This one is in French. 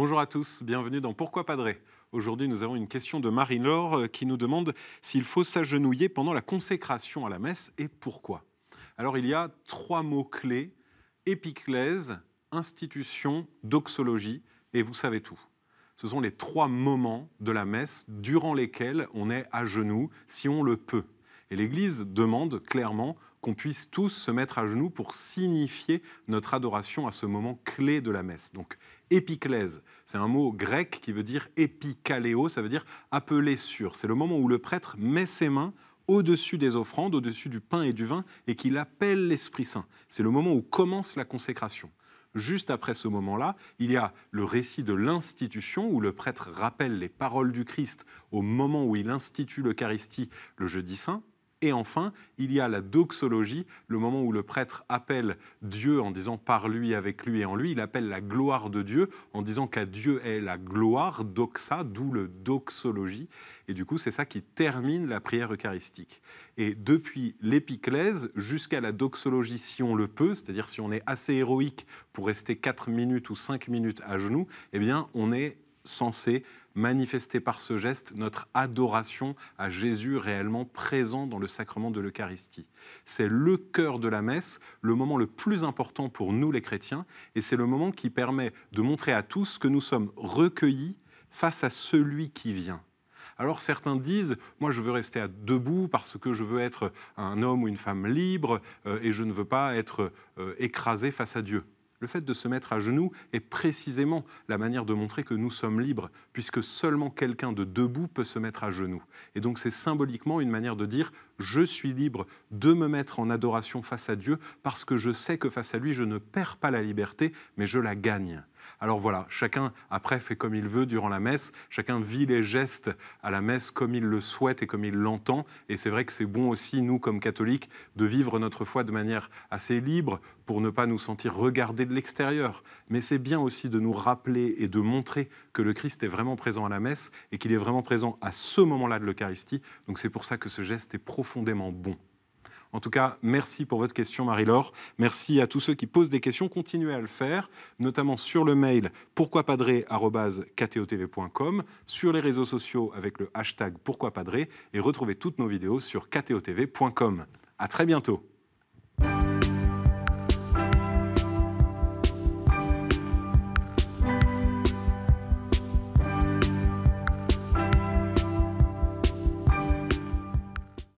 Bonjour à tous, bienvenue dans Pourquoi Padré. Aujourd'hui, nous avons une question de Marie-Laure qui nous demande s'il faut s'agenouiller pendant la consécration à la messe et pourquoi. Alors, il y a 3 mots-clés, épiclèse, institution, doxologie, et vous savez tout. Ce sont les 3 moments de la messe durant lesquels on est à genoux, si on le peut. Et l'Église demande clairement qu'on puisse tous se mettre à genoux pour signifier notre adoration à ce moment clé de la messe. Donc, épiclèse, c'est un mot grec qui veut dire épikaléo, ça veut dire appeler sur. C'est le moment où le prêtre met ses mains au-dessus des offrandes, au-dessus du pain et du vin, et qu'il appelle l'Esprit Saint. C'est le moment où commence la consécration. Juste après ce moment-là, il y a le récit de l'institution, où le prêtre rappelle les paroles du Christ au moment où il institue l'Eucharistie le jeudi saint. Et enfin, il y a la doxologie, le moment où le prêtre appelle Dieu en disant par lui, avec lui et en lui. Il appelle la gloire de Dieu en disant qu'à Dieu est la gloire, doxa, d'où le doxologie. Et du coup, c'est ça qui termine la prière eucharistique. Et depuis l'épiclèse jusqu'à la doxologie, si on le peut, c'est-à-dire si on est assez héroïque pour rester 4 minutes ou 5 minutes à genoux, eh bien, on est censé manifester par ce geste notre adoration à Jésus réellement présent dans le sacrement de l'Eucharistie. C'est le cœur de la messe, le moment le plus important pour nous les chrétiens, et c'est le moment qui permet de montrer à tous que nous sommes recueillis face à celui qui vient. Alors certains disent, moi je veux rester debout parce que je veux être un homme ou une femme libre et je ne veux pas être écrasé face à Dieu. Le fait de se mettre à genoux est précisément la manière de montrer que nous sommes libres, puisque seulement quelqu'un de debout peut se mettre à genoux. Et donc c'est symboliquement une manière de dire « je suis libre de me mettre en adoration face à Dieu parce que je sais que face à lui, je ne perds pas la liberté, mais je la gagne ». Alors voilà, chacun après fait comme il veut durant la messe, chacun vit les gestes à la messe comme il le souhaite et comme il l'entend. Et c'est vrai que c'est bon aussi, nous comme catholiques, de vivre notre foi de manière assez libre pour ne pas nous sentir regardés de l'extérieur. Mais c'est bien aussi de nous rappeler et de montrer que le Christ est vraiment présent à la messe et qu'il est vraiment présent à ce moment-là de l'Eucharistie. Donc c'est pour ça que ce geste est profondément bon. En tout cas, merci pour votre question, Marie-Laure. Merci à tous ceux qui posent des questions. Continuez à le faire, notamment sur le mail pourquoipadré@ktotv.com, sur les réseaux sociaux avec le hashtag pourquoipadré et retrouvez toutes nos vidéos sur ktotv.com. À très bientôt.